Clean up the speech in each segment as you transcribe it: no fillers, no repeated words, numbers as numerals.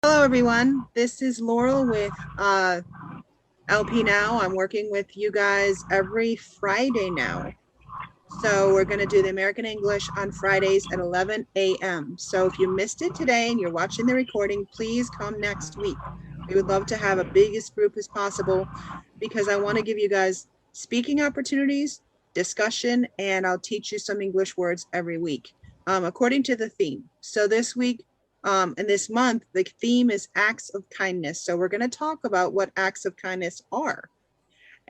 Hello, everyone. This is Laurel with LP Now. I'm working with you guys every Friday now. So we're going to do the American English on Fridays at 11 a.m. So if you missed it today and you're watching the recording, please come next week. We would love to have a biggest group as possible because I want to give you guys speaking opportunities, discussion, and I'll teach you some English words every week according to the theme. So this week and this month, the theme is acts of kindness. So we're going to talk about what acts of kindness are.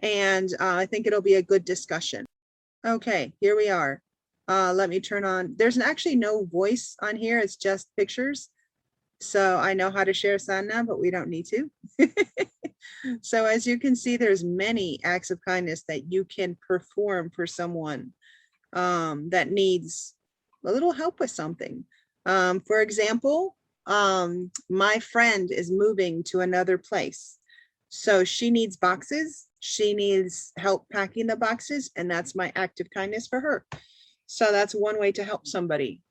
And I think it'll be a good discussion. Okay, here we are. Let me turn on. There's actually no voice on here. It's just pictures. So I know how to share sound now, but we don't need to. So as you can see, there's many acts of kindness that you can perform for someone that needs a little help with something. For example, my friend is moving to another place. So she needs boxes. She needs help packing the boxes, and that's my act of kindness for her. So that's one way to help somebody.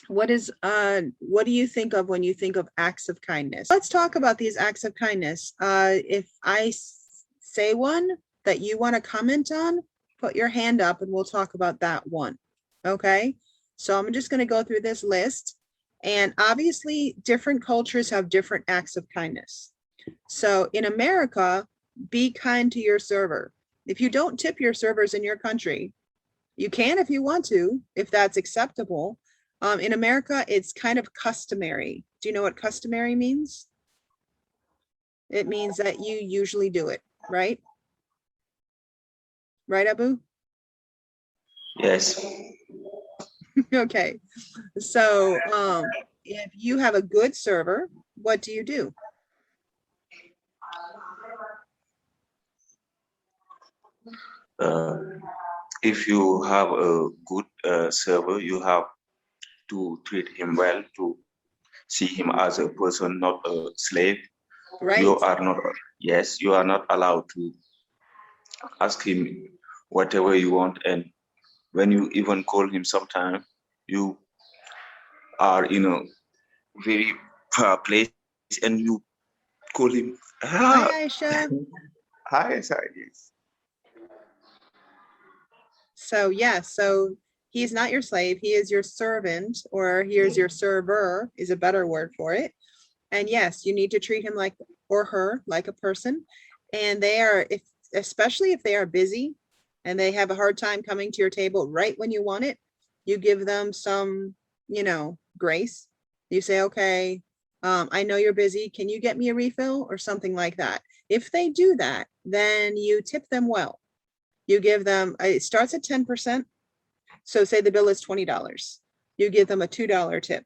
What do you think of when you think of acts of kindness? Let's talk about these acts of kindness. If I say one that you want to comment on, put your hand up and we'll talk about that one. Okay, so I'm just going to go through this list, and obviously different cultures have different acts of kindness. So in America, be kind to your server. If you don't tip your servers in your country, you can if you want to, if that's acceptable. In America, it's kind of customary. Do you know what customary means? It means that you usually do it, right? Right, Abu? Yes. Okay. So if you have a good server, what do you do? Uh, if you have a good server, you have to treat him well, to see him as a person, not a slave. You Right. are not, yes, you are not allowed to ask him whatever you want. And when you even call him sometime, you are in a very far place and you call him, ah, Hi, Aisha. hi, sorry, yes. So so he's not your slave. He is your servant, or he is your server is a better word for it. And yes, you need to treat him like, or her like a person. And they are, if especially if they are busy and they have a hard time coming to your table right when you want it, you give them some, grace. You say, okay, I know you're busy. Can you get me a refill or something like that? If they do that, then you tip them well. You give them, it starts at 10%. So say the bill is $20. You give them a $2 tip.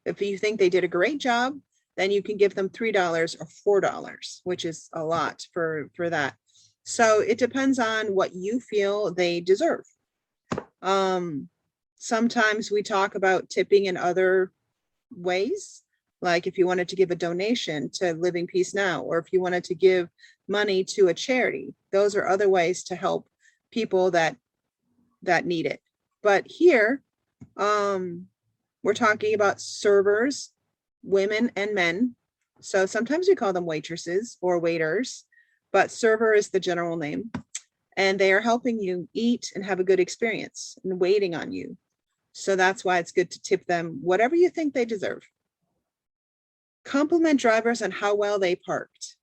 If you think they did a great job, then you can give them $3 or $4, which is a lot for that. So it depends on what you feel they deserve. Sometimes we talk about tipping in other ways, like if you wanted to give a donation to Living Peace Now, or if you wanted to give money to a charity, those are other ways to help people that need it. But here, we're talking about servers, women and men. So sometimes we call them waitresses or waiters, but server is the general name. And they are helping you eat and have a good experience and waiting on you. So that's why it's good to tip them whatever you think they deserve. Compliment drivers on how well they parked.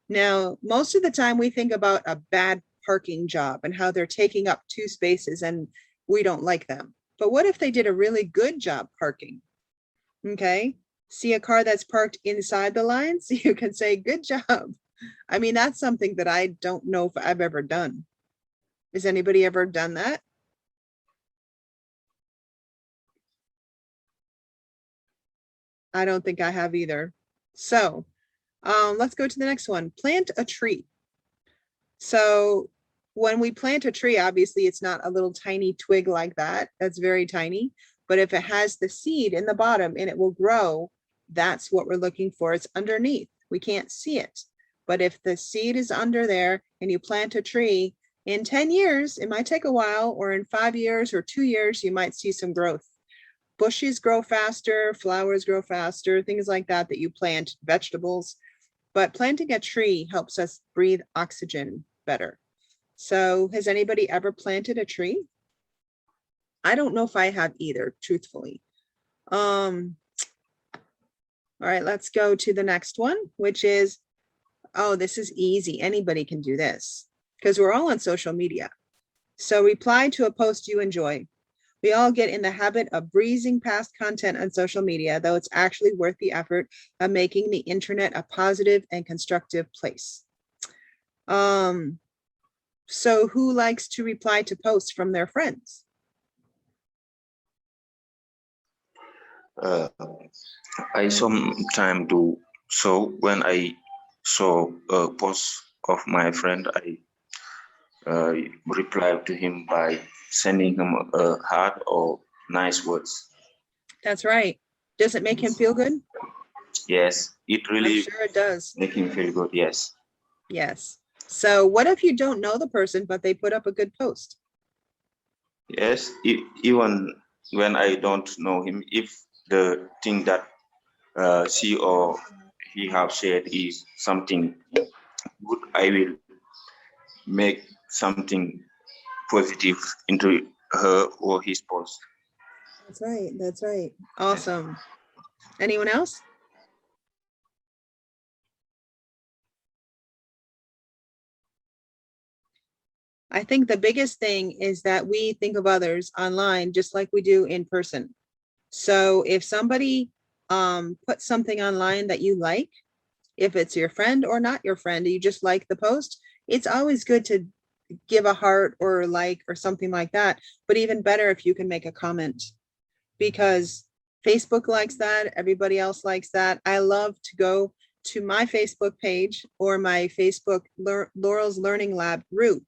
Now, most of the time we think about a bad parking job and how they're taking up 2 spaces and we don't like them. But what if they did a really good job parking? Okay. See a car that's parked inside the lines, you can say, good job. I mean, that's something that I don't know if I've ever done. Has anybody ever done that? I don't think I have either. So let's go to the next one. Plant a tree. So when we plant a tree, obviously it's not a little tiny twig like that. That's very tiny. But if it has the seed in the bottom and it will grow, that's what we're looking for. It's underneath. We can't see it. But if the seed is under there and you plant a tree, in 10 years, it might take a while, or in 5 years or 2 years, you might see some growth. bushes grow faster, flowers grow faster, things like that that you plant, vegetables. But planting a tree helps us breathe oxygen better. So has anybody ever planted a tree? I don't know if I have either, truthfully. All right, let's go to the next one, which is, oh, this is easy. Anybody can do this because we're all on social media. So reply to a post you enjoy. We all get in the habit of breezing past content on social media, though it's actually worth the effort of making the internet a positive and constructive place. So who likes to reply to posts from their friends? Uh, I sometimes do so when I saw a post of my friend. I reply to him by sending him a heart or nice words. That's right. Does it make him feel good? Yes, it I'm really sure it does. make him feel good. Yes. Yes. So what if you don't know the person, but they put up a good post? Yes, even when I don't know him, if the thing that she or he have shared is something good, I will make something positive into her or his post. That's right. That's right. Awesome. Anyone else? I think the biggest thing is that we think of others online just like we do in person. So if somebody puts something online that you like, if it's your friend or not your friend, you just like the post, it's always good to give a heart or like or something like that. But even better if you can make a comment because Facebook likes that, everybody else likes that. I love to go to my Facebook page or my Facebook Laurel's Learning Lab group.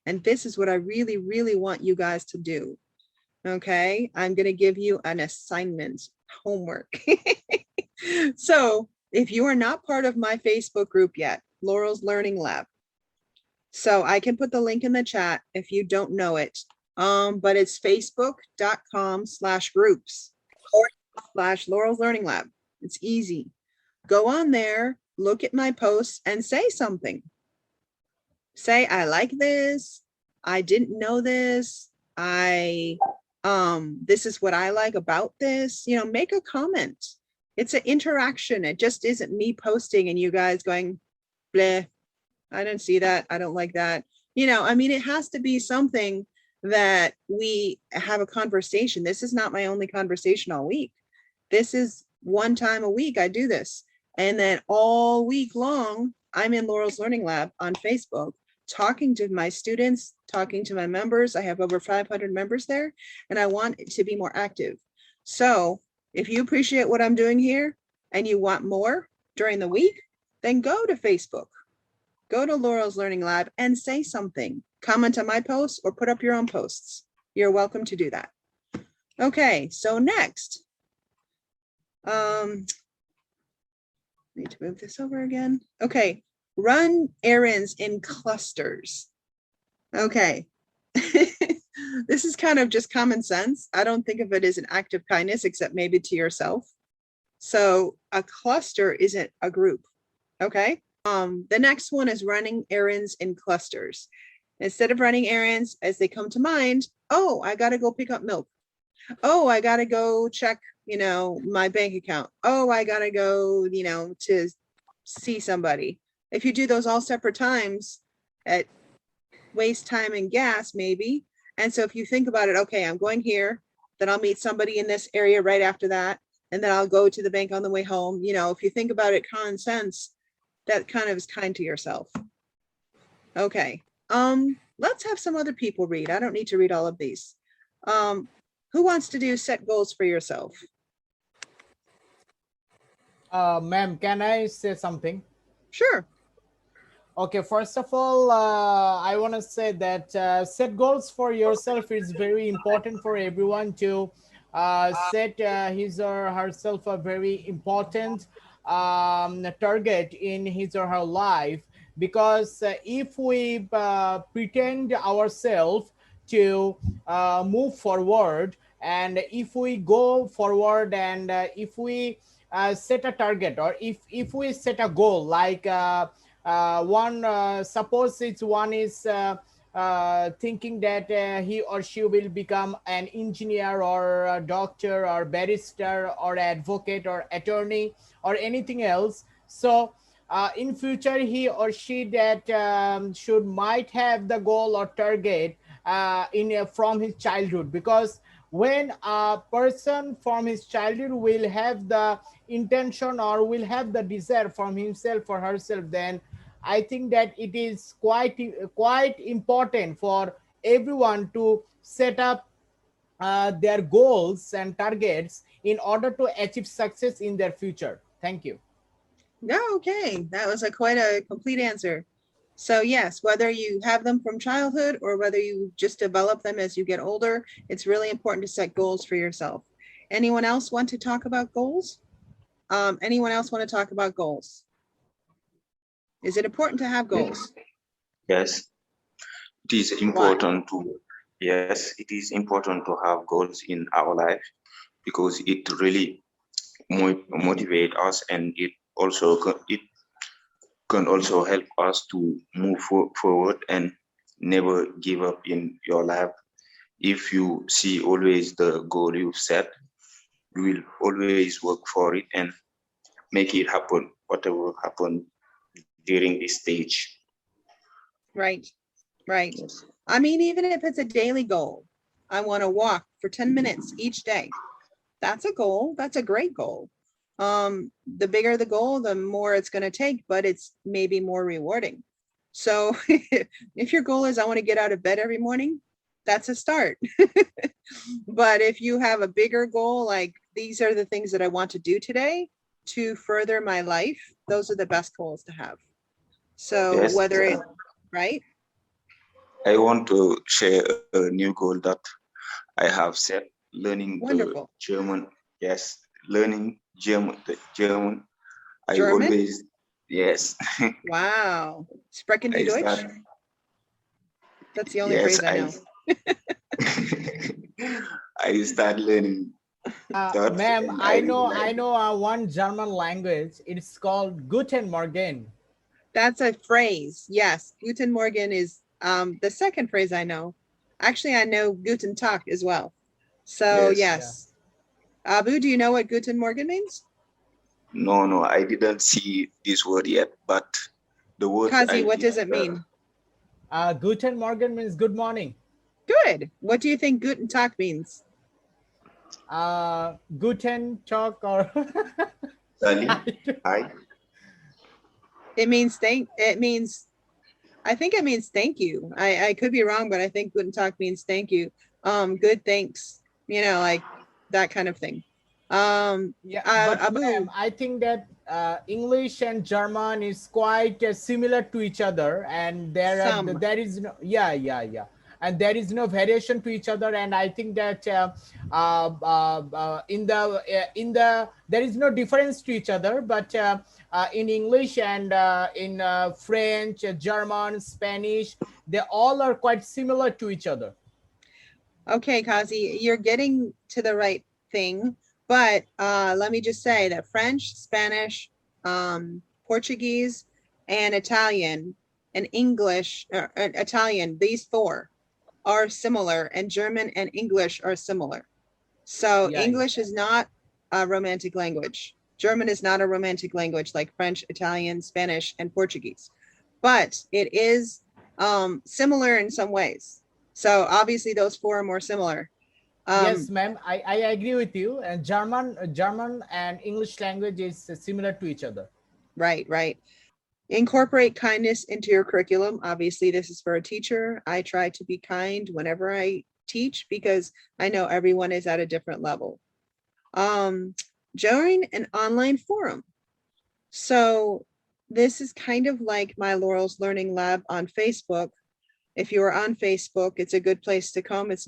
And this is what I really, really want you guys to do. Okay, I'm going to give you an assignment, homework. So if you are not part of my Facebook group yet, Laurel's Learning Lab, so I can put the link in the chat if you don't know it. But it's facebook.com/groups / Laurel's Learning Lab. It's easy. Go on there, look at my posts and say something. Say, I like this. I didn't know this. This is what I like about this. You know, make a comment. It's an interaction. It just isn't me posting and you guys going, bleh, I didn't see that. I don't like that. You know, I mean, it has to be something that we have a conversation. This is not my only conversation all week. This is one time a week I do this. And then all week long, I'm in Laurel's Learning Lab on Facebook, talking to my students, talking to my members. I have over 500 members there, and I want it to be more active. So if you appreciate what I'm doing here and you want more during the week, then go to Facebook. Go to Laurel's Learning Lab and say something. Comment on my posts or put up your own posts. You're welcome to do that. Okay, so next. Need to move this over again. Okay, run errands in clusters. Okay. This is kind of just common sense. I don't think of it as an act of kindness, except maybe to yourself. So a cluster isn't a group. Okay. The next one is running errands in clusters. Instead of running errands as they come to mind, oh, I got to go pick up milk. Oh, I got to go check, you know, my bank account. Oh, I got to go, you know, to see somebody. If you do those all separate times, it waste time and gas maybe. And so if you think about it, okay, I'm going here, then I'll meet somebody in this area right after that, and then I'll go to the bank on the way home. You know, if you think about it, common sense, that kind of is kind to yourself. Okay. Let's have some other people read. I don't need to read all of these. Who wants to do set goals for yourself? Ma'am, can I say something? Sure. Okay, first of all, I want to say that set goals for yourself is very important for everyone to set his or herself a very important target in his or her life. Because if we pretend ourselves to move forward, And if we go forward, and if we set a target, or if we set a goal, like one suppose it's one is thinking that he or she will become an engineer or a doctor or barrister or advocate or attorney or anything else. So in future he or she that should might have the goal or target from his childhood, because when a person from his childhood will have the intention or will have the desire from himself or herself, then I think that it is quite important for everyone to set up their goals and targets in order to achieve success in their future. Thank you. Yeah, okay. That was quite a complete answer. So yes, whether you have them from childhood or whether you just develop them as you get older, it's really important to set goals for yourself. Anyone else want to talk about goals? Anyone else want to talk about goals? Is it important to have goals? Yes, it is Why? important to, yes, it is important to have goals in our life because it really motivate us, and it can also help us to move forward and never give up in your life. If you see always the goal you've set, you will always work for it and make it happen, whatever happen during this stage. Right, right. Yes. I mean, even if it's a daily goal, I want to walk for 10 minutes each day. That's a goal. That's a great goal. The bigger the goal, the more it's going to take, but it's maybe more rewarding. So if your goal is I want to get out of bed every morning, that's a start. But if you have a bigger goal, like these are the things that I want to do today to further my life, those are the best goals to have. So Yes, whether it, right? I want to share a new goal that I have set, learning the Wonderful. German. Yes, learning German. I German? always, yes, Wow. Sprechen I die start, Deutsch? That's the only yes, phrase I know. I start learning that, Ma'am, and I I really know like I it. know one German language. It's called Guten Morgen. That's a phrase. Yes. Guten Morgen is the second phrase I know. Actually, I know Guten Tag as well. So Yes. Yeah. yes. Abu, do you know what Guten Morgen means? No, no, I didn't see this word yet, but the word Kazi, I what did does it mean? Guten Morgen means good morning. Good. What do you think Guten Tag means? Guten Talk or study. I It means I think it means thank you. I could be wrong, but I think Guten Tag means thank you. Good thanks, like that kind of thing. Yeah, but Abu, ma'am, I think that English and German is quite similar to each other, and some, there is no, and there is no variation to each other. And I think that in the there is no difference to each other, but in English and in French, German, Spanish, they all are quite similar to each other. okay, Kazi, you're getting to the right thing. But let me just say that French, Spanish, Portuguese, and Italian, and English, Italian, these four are similar, and German and English are similar. So Yeah, yeah. English is not a romantic language. German is not a romantic language like French, Italian, Spanish, and Portuguese, but it is similar in some ways. So obviously those four are more similar. Yes, Um, ma'am. I agree with you. And German and English language is similar to each other. right, right. Incorporate kindness into your curriculum. Obviously, this is for a teacher. I try to be kind whenever I teach because I know everyone is at a different level. Um, Join an online forum. So this is kind of like my Laurel's Learning Lab on Facebook. If you are on Facebook, it's a good place to come. It's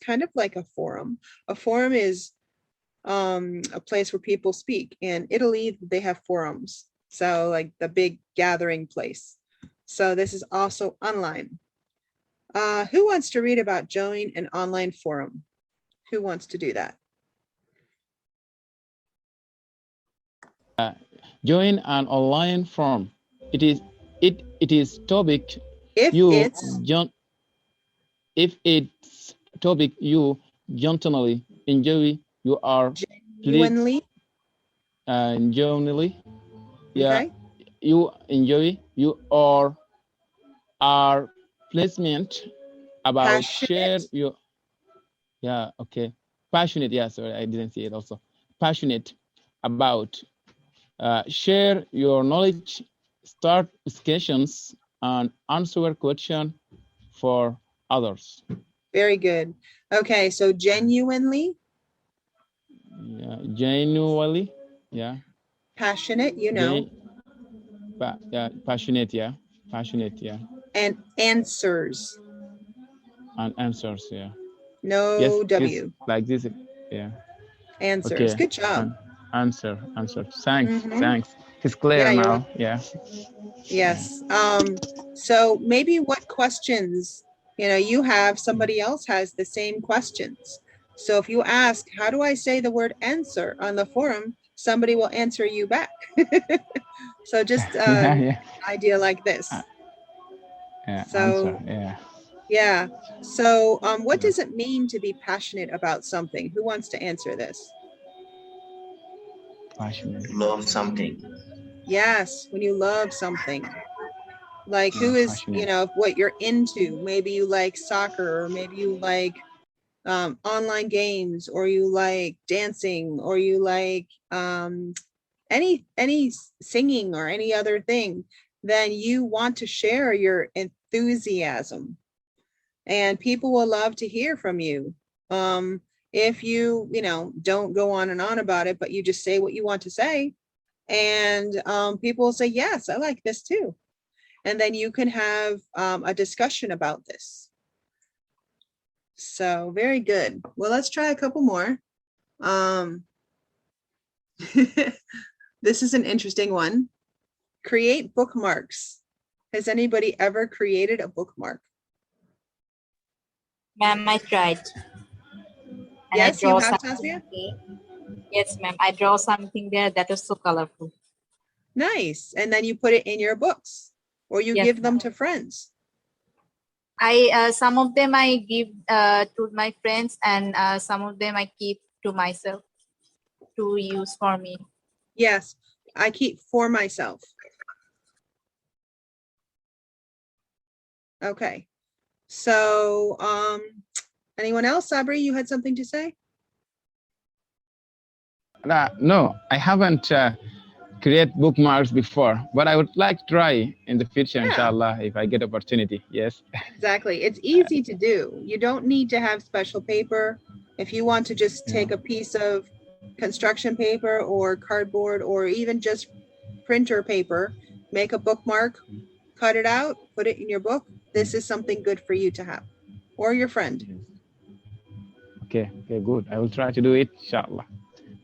kind of like a forum. A forum is a place where people speak. In Italy, they have forums. So like the big gathering place. So this is also online. Who wants to read about joining an online forum? Who wants to do that? Join an online forum. It is topic If you it's genuinely enjoy, you are genuinely, genuinely, yeah, okay, you enjoy, you are placement about share passionate, your, yeah, okay, passionate, yeah, sorry, I didn't see it also, passionate about share your knowledge, start discussions, and answer question for others. very good. Okay, so genuinely, Yeah, genuinely, yeah, passionate, you know, yeah, passionate, yeah, and answers, and answers, yeah. Yes, no it's W, like this, yeah. answers. Okay, Good job. answer. Thanks, Mm-hmm. It's clear Yeah, you're welcome. now. Yeah. Yes. So maybe what questions, you have, somebody else has the same questions. So if you ask, how do I say the word answer on the forum, somebody will answer you back. So just Yeah, yeah, idea like this. yeah. Answer. So Yeah. yeah. So what does it mean to be passionate about something? Who wants to answer this? Passionate. Love something. Yes, when you love something. Like who is, Passionate. what you're into. Maybe you like soccer, or maybe you like online games, or you like dancing, or you like any singing or any other thing. Then you want to share your enthusiasm, and people will love to hear from you. If you don't go on and on about it, but you just say what you want to say, and people will say, yes, I like this too. And then you can have a discussion about this. So very good. Well, let's try a couple more. This is an interesting one. Create bookmarks. Has anybody ever created a bookmark? Ma'am, I tried. And Yes, you have, Tasmia? Yes, ma'am. I draw something there that is so colorful. Nice. And then you put it in your books, or you give them to friends. Some of them I give to my friends, and some of them I keep to myself to use for me. Yes, I keep for myself. Okay. So anyone else? Sabri, you had something to say? No, I haven't create bookmarks before, but I would like to try in the future, inshallah, if I get opportunity. Yes. Exactly. It's easy to do. You don't need to have special paper. If you want to just take a piece of construction paper or cardboard, or even just printer paper, make a bookmark, cut it out, put it in your book. This is something good for you to have, or your friend. Okay, good. I will try to do it, inshallah.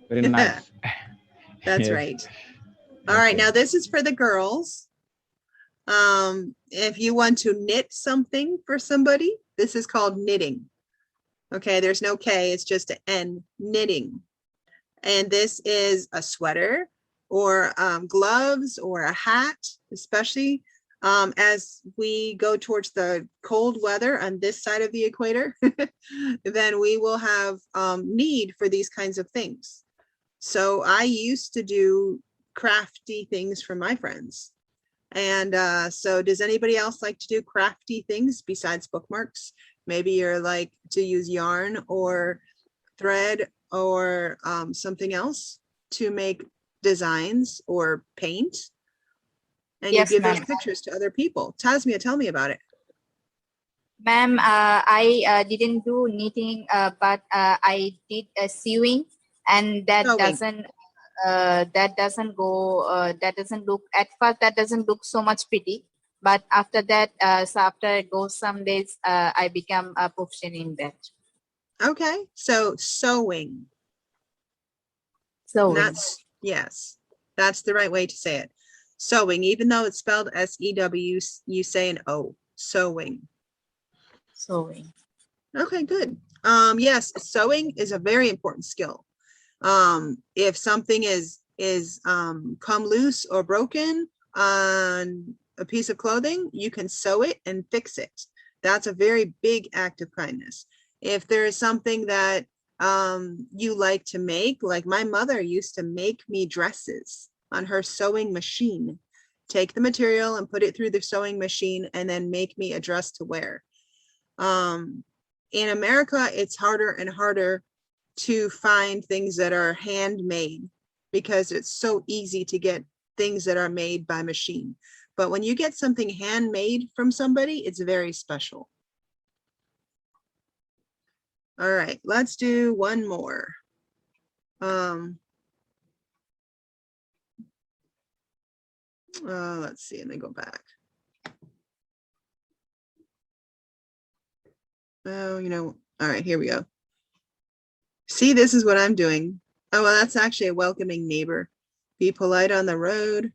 Very nice. That's right. All right, now this is for the girls. If you want to knit something for somebody, this is called knitting. Okay, there's no K, it's just an N, knitting. And this is a sweater, or gloves, or a hat, especially as we go towards the cold weather on this side of the equator, then we will have need for these kinds of things. So I used to do crafty things for my friends. And so does anybody else like to do crafty things besides bookmarks? Maybe you're like to use yarn or thread or something else to make designs or paint. And you give those pictures to other people. Tasmia, tell me about it. Ma'am, I didn't do knitting, but I did sewing, and that doesn't look at first, that doesn't look so much pretty, but after that, so after it goes some days, I become a professional in that. Okay, so sewing. Yes, that's the right way to say it. Sewing, even though it's spelled S-E-W, you say an O, sewing. Sewing. Okay, good. Yes, sewing is a very important skill. If something is come loose or broken on a piece of clothing, you can sew it and fix it. That's a very big act of kindness. If there is something that you like to make, like my mother used to make me dresses on her sewing machine, take the material and put it through the sewing machine and then make me a dress to wear. In America, it's harder and harder to find things that are handmade because it's so easy to get things that are made by machine. But when you get something handmade from somebody, it's very special. All right, let's do one more. Let's see, let me go back. Oh, all right, here we go. See, this is what I'm doing. Oh, well, that's actually a welcoming neighbor. Be polite on the road.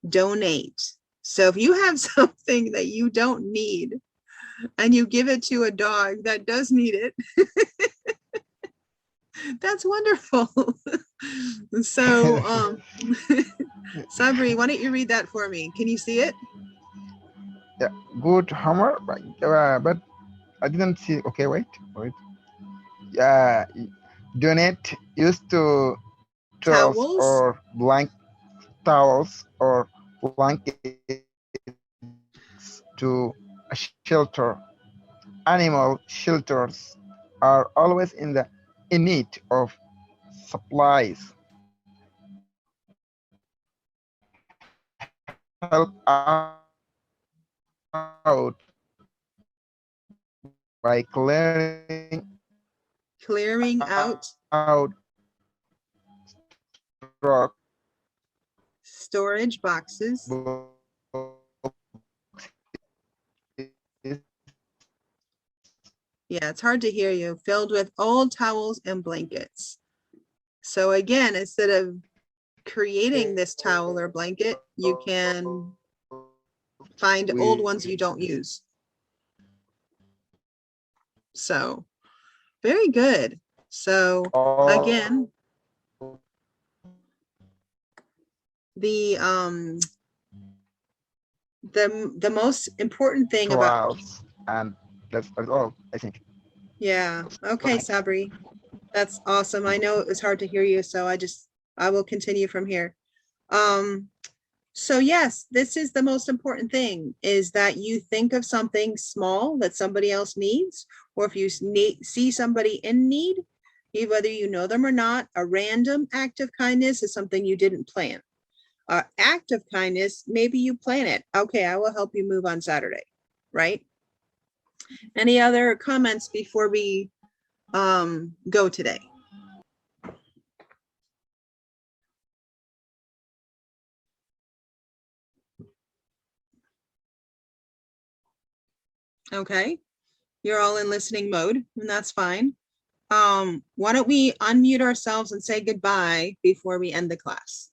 Donate. So if you have something that you don't need and you give it to a dog that does need it, that's wonderful. So, Sabri, why don't you read that for me? Can you see it? Yeah, good hammer, but I didn't see. Okay, wait. Yeah, donate used to towels Towels? or towels or blankets to a shelter. Animal shelters are always in need of supplies. Help out by Clearing out stock storage boxes. Yeah, it's hard to hear you. Filled with old towels and blankets. So again, instead of creating this towel or blanket, you can find old ones you don't use. So very good. So again, the most important thing about and that's all, I think. Yeah. Okay, Sabri. That's awesome. I know it was hard to hear you, so I will continue from here. So yes, this is the most important thing, is that you think of something small that somebody else needs, or if you see somebody in need, whether you know them or not, a random act of kindness is something you didn't plan. Act of kindness, maybe you plan it. Okay, I will help you move on Saturday, right? Any other comments before we go today? Okay, you're all in listening mode, and that's fine. Why don't we unmute ourselves and say goodbye before we end the class?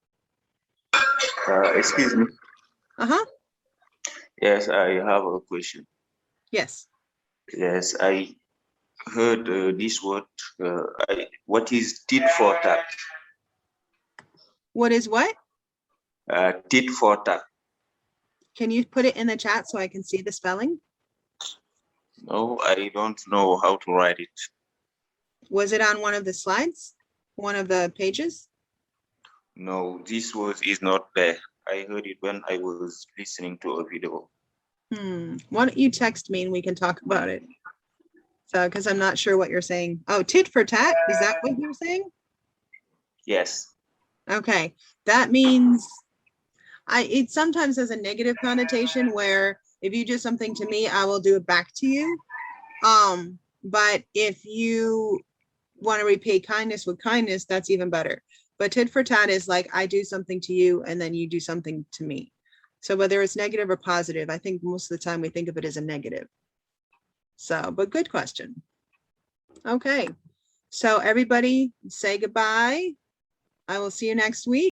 Excuse me. Uh-huh. Yes, I have a question. Yes. Yes, I heard this word. What is tit for tat? What is what? Tit for tat. Can you put it in the chat so I can see the spelling? No, I don't know how to write it. Was it on one of the slides? One of the pages? No, this word is not there. I heard it when I was listening to a video. Why don't you text me and we can talk about it? So, because I'm not sure what you're saying. Oh, tit for tat? Is that what you're saying? Yes. Okay, that means it sometimes has a negative connotation where if you do something to me, I will do it back to you. But if you want to repay kindness with kindness, that's even better. But tit for tat is like I do something to you and then you do something to me. So whether it's negative or positive, I think most of the time we think of it as a negative. So, but good question. Okay, so everybody say goodbye. I will see you next week.